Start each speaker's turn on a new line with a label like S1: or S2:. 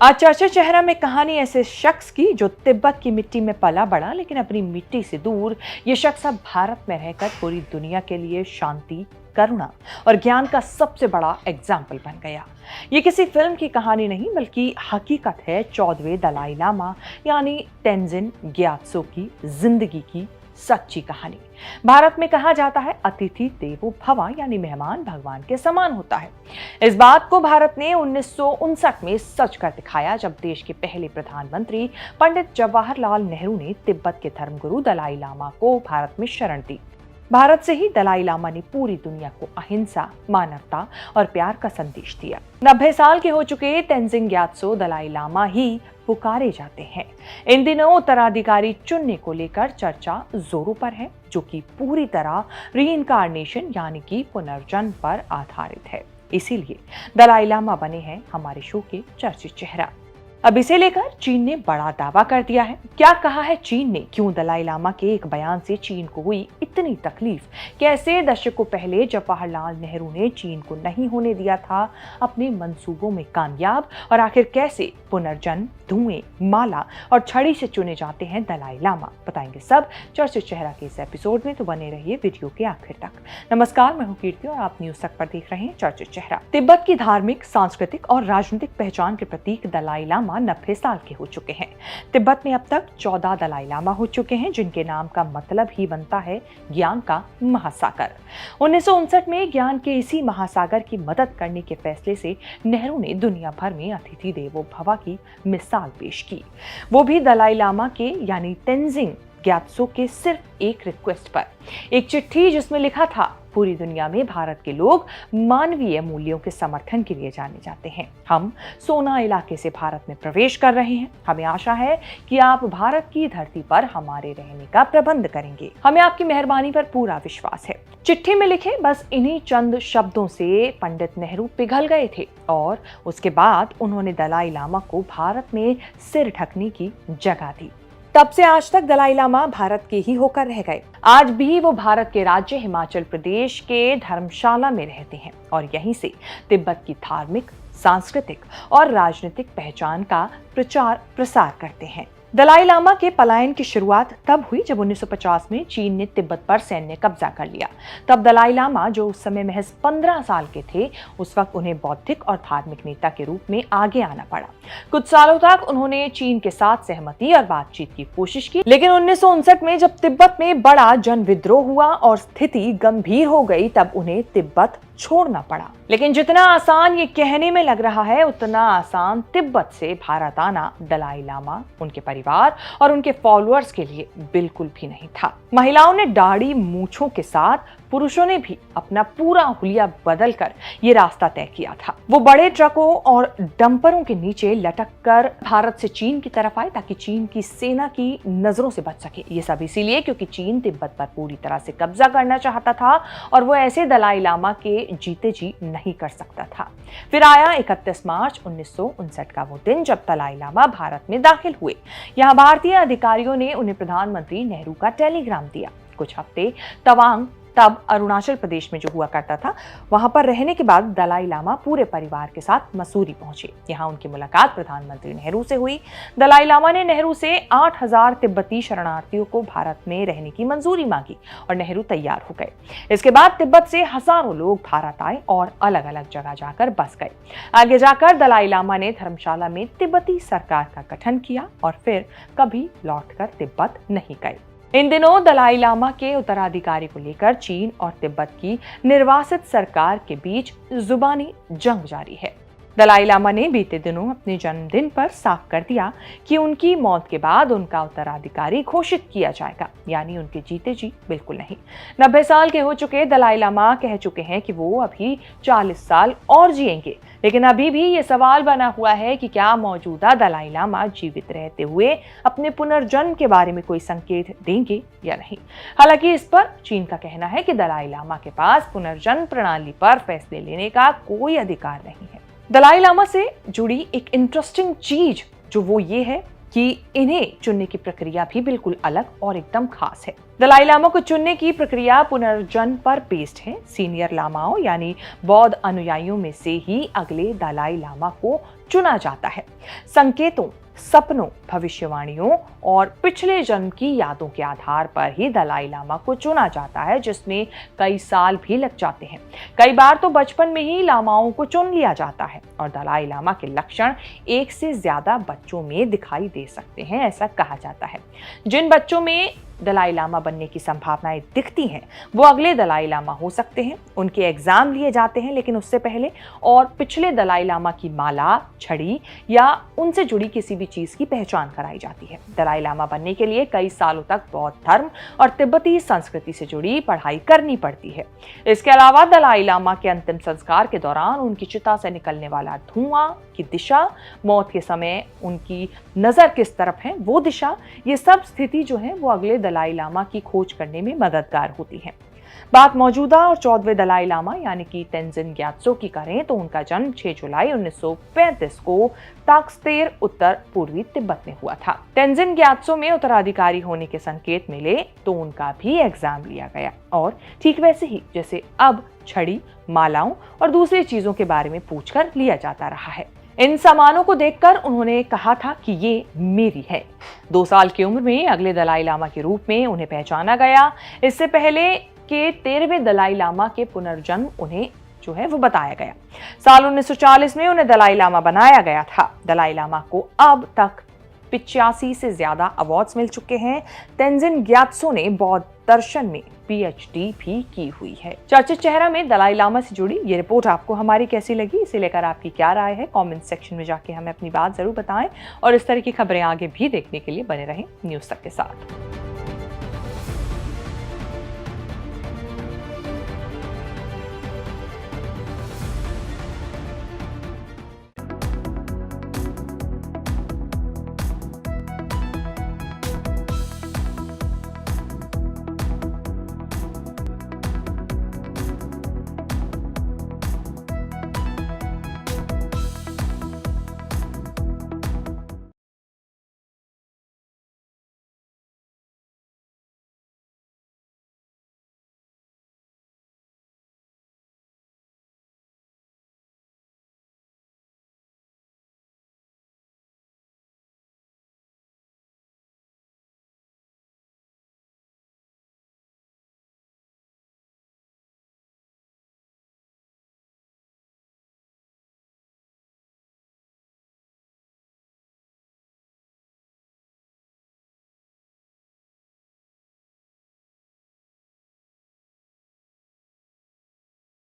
S1: आज चर्चा चेहरा में कहानी ऐसे शख्स की जो तिब्बत की मिट्टी में पला बड़ा, लेकिन अपनी मिट्टी से दूर ये शख्स अब भारत में रहकर पूरी दुनिया के लिए शांति, करुणा और ज्ञान का सबसे बड़ा एग्जाम्पल बन गया। ये किसी फिल्म की कहानी नहीं बल्कि हकीकत है 14वें दलाई लामा यानी तेंजिन ग्यात्सो की जिंदगी की सच्ची कहानी। भारत में कहा जाता है अतिथि देवो भव यानी मेहमान भगवान के समान होता है। इस बात को भारत ने 1959 में सच कर दिखाया जब देश के पहले प्रधानमंत्री पंडित जवाहरलाल नेहरू ने तिब्बत के धर्मगुरु दलाई लामा को भारत में शरण दी। भारत से ही दलाई लामा ने पूरी दुनिया को अहिंसा, मानवता और प्यार का संदेश दिया। 90 साल के हो चुके तेंजिन ग्यात्सो दलाई लामा ही पुकारे जाते हैं। इन दिनों उत्तराधिकारी चुनने को लेकर चर्चा जोरों पर है, जो कि पूरी तरह रीइंकार्नेशन यानी कि पुनर्जन्म पर आधारित है। इसीलिए दलाई लामा बने हैं हमारे शो के चर्चित चेहरा। अब इसे लेकर चीन ने बड़ा दावा कर दिया है। क्या कहा है चीन ने? क्यों दलाई लामा के एक बयान से चीन को हुई इतनी तकलीफ? कैसे दशकों पहले जवाहरलाल नेहरू ने चीन को नहीं होने दिया था अपने मंसूबों में कामयाब? और आखिर कैसे पुनर्जन्म, धुएं, माला और छड़ी से चुने जाते हैं दलाई लामा? बताएंगे सब चर्चित चेहरा के इस एपिसोड में, तो बने रहिए वीडियो के आखिर तक। नमस्कार, मैं हूं कीर्ति और आप न्यूज तक पर देख रहे हैं चर्चित चेहरा। तिब्बत की धार्मिक, सांस्कृतिक और राजनीतिक पहचान के प्रतीक दलाई लामा 90 साल के हो चुके हैं। तिब्बत में अब तक 14 दलाई लामा हो चुके हैं, जिनके नाम का मतलब ही बनता है ज्ञान का महासागर। 1959 में ज्ञान के इसी महासागर की मदद करने के फैसले से नेहरू ने दुनिया भर में अतिथि देवो भव की मिसाल पेश की, वो भी दलाई लामा के यानी तेंजिन ग्यात्सो के सिर्फ एक रिक्वेस्ट पर। एक चिट्ठी जिसमें लिखा था, पूरी दुनिया में भारत के लोग मानवीय मूल्यों के समर्थन के लिए जाने जाते हैं। हम सोना इलाके से भारत में प्रवेश कर रहे हैं। हमें आशा है कि आप भारत की धरती पर हमारे रहने का प्रबंध करेंगे। हमें आपकी मेहरबानी पर पूरा विश्वास है। चिट्ठी में लिखे बस इन्हीं चंद शब्दों से पंडित नेहरू पिघल गए थे और उसके बाद उन्होंने दलाई लामा को भारत में सिर ढकने की जगह दी। तब से आज तक दलाई लामा भारत के ही होकर रह गए। आज भी वो भारत के राज्य हिमाचल प्रदेश के धर्मशाला में रहते हैं और यहीं से तिब्बत की धार्मिक, सांस्कृतिक और राजनीतिक पहचान का प्रचार प्रसार करते हैं। दलाई लामा के पलायन की शुरुआत तब हुई जब 1950 में चीन ने तिब्बत पर सैन्य कब्जा कर लिया। तब दलाई लामा, जो उस समय महज 15 साल के थे, उस वक्त उन्हें बौद्धिक और धार्मिक नेता के रूप में आगे आना पड़ा। कुछ सालों तक उन्होंने चीन के साथ सहमति और बातचीत की कोशिश की, लेकिन 1959 में जब तिब्बत में बड़ा जन विद्रोह हुआ और स्थिति गंभीर हो गई, तब उन्हें तिब्बत छोड़ना पड़ा। लेकिन जितना आसान ये कहने में लग रहा है, उतना आसान तिब्बत से भारत आना दलाई लामा, उनके परिवार और उनके फॉलोअर्स के लिए बिल्कुल भी नहीं था। महिलाओं ने दाढ़ी मूंछों के साथ, पुरुषों ने भी अपना पूरा हुलिया बदलकर ये रास्ता तय किया था। वो बड़े ट्रकों और डंपरों के नीचे लटक कर भारत से चीन की तरफ आए ताकि चीन की सेना की नजरों से बच सके। ये सब इसीलिए क्योंकि चीन तिब्बत पर पूरी तरह से कब्जा करना चाहता था और वो ऐसे दलाई लामा के जीते जी नहीं कर सकता था। फिर आया 31 मार्च 1959 का वो दिन जब दलाई लामा भारत में दाखिल हुए। यहाँ भारतीय अधिकारियों ने उन्हें प्रधानमंत्री नेहरू का टेलीग्राम दिया। कुछ हफ्ते तवांग, तब अरुणाचल प्रदेश में जो हुआ करता था, वहां पर रहने के बाद दलाई लामा पूरे परिवार के साथ मसूरी पहुंचे। यहाँ उनकी मुलाकात प्रधानमंत्री नेहरू से हुई। दलाई लामा ने नेहरू से 8000 तिब्बती शरणार्थियों को भारत में रहने की मंजूरी मांगी और नेहरू तैयार हो गए। इसके बाद तिब्बत से हजारों लोग भारत आए और अलग अलग जगह जाकर बस गए। आगे जाकर दलाई लामा ने धर्मशाला में तिब्बती सरकार का गठन किया और फिर कभी लौटकर तिब्बत नहीं गए। इन दिनों दलाई लामा के उत्तराधिकारी को लेकर चीन और तिब्बत की निर्वासित सरकार के बीच जुबानी जंग जारी है। दलाई लामा ने बीते दिनों अपने जन्मदिन पर साफ कर दिया कि उनकी मौत के बाद उनका उत्तराधिकारी घोषित किया जाएगा, यानी उनके जीते जी बिल्कुल नहीं। 90 साल के हो चुके दलाई लामा कह चुके हैं कि वो अभी 40 साल और जिएंगे, लेकिन अभी भी ये सवाल बना हुआ है कि क्या मौजूदा दलाई लामा जीवित रहते हुए अपने पुनर्जन्म के बारे में कोई संकेत देंगे या नहीं। हालांकि इस पर चीन का कहना है कि दलाई लामा के पास पुनर्जन्म प्रणाली पर फैसले लेने का कोई अधिकार नहीं है। दलाई लामा से जुड़ी एक इंटरेस्टिंग चीज जो वो ये है कि इन्हें चुनने की प्रक्रिया भी बिल्कुल अलग और एकदम खास है। दलाई लामा को चुनने की प्रक्रिया पुनर्जन्म पर बेस्ड है। सीनियर लामाओं यानी बौद्ध अनुयायियों में से ही अगले दलाई लामा को चुना जाता है। संकेतों, सपनों, भविष्यवाणियों और पिछले जन्म की यादों के आधार पर ही दलाई लामा को चुना जाता है, जिसमें कई साल भी लग जाते हैं। कई बार तो बचपन में ही लामाओं को चुन लिया जाता है और दलाई लामा के लक्षण एक से ज्यादा बच्चों में दिखाई दे सकते हैं, ऐसा कहा जाता है। जिन बच्चों में दलाई लामा बनने की संभावनाएं दिखती हैं, वो अगले दलाई लामा हो सकते हैं। उनके एग्जाम लिए जाते हैं, लेकिन उससे पहले और पिछले दलाई लामा की माला, छड़ी या उनसे जुड़ी किसी भी चीज की पहचान कराई जाती है। दलाई लामा बनने के लिए कई सालों तक बौद्ध धर्म और तिब्बती संस्कृति से जुड़ी पढ़ाई करनी पड़ती है। इसके अलावा दलाई लामा के अंतिम संस्कार के दौरान उनकी चिता से निकलने वाला धुआं की दिशा, मौत के समय उनकी नजर किस तरफ है वो दिशा, ये सब स्थिति जो है वो अगले दलाई लामा की खोज करने में मददगार होती है। बात मौजूदा और 14वें दलाई लामा यानी कि तेंजिन ग्यात्सो की करें तो उनका जन्म 6 जुलाई 1935 को ताक्सतेर उत्तर पूर्वी तिब्बत में हुआ था। तेंजिन ग्यात्सो में उत्तराधिकारी होने के संकेत मिले तो उनका भी एग्जाम लिया गया और ठीक वैसे ही जैसे अब छड़ी, मालाओं और दूसरी चीजों के बारे में पूछकर लिया जाता रहा है। इन सामानों को देखकर उन्होंने कहा था कि ये मेरी है। 2 साल की उम्र में अगले दलाई लामा के रूप में उन्हें पहचाना गया। इससे पहले के 13वें दलाई लामा के पुनर्जन्म उन्हें जो है वो बताया गया। साल 1940 में उन्हें दलाई लामा बनाया गया था। दलाई लामा को अब तक 85 से ज्यादा अवार्ड्स मिल चुके हैं। तेंजिन ग्यात्सो ने बौद्ध दर्शन में PhD भी की हुई है। चर्चित चेहरा में दलाई लामा से जुड़ी ये रिपोर्ट आपको हमारी कैसी लगी, इसे लेकर आपकी क्या राय है, कमेंट सेक्शन में जाके हमें अपनी बात जरूर बताएं और इस तरह की खबरें आगे भी देखने के लिए बने रहें न्यूज़ तक के साथ।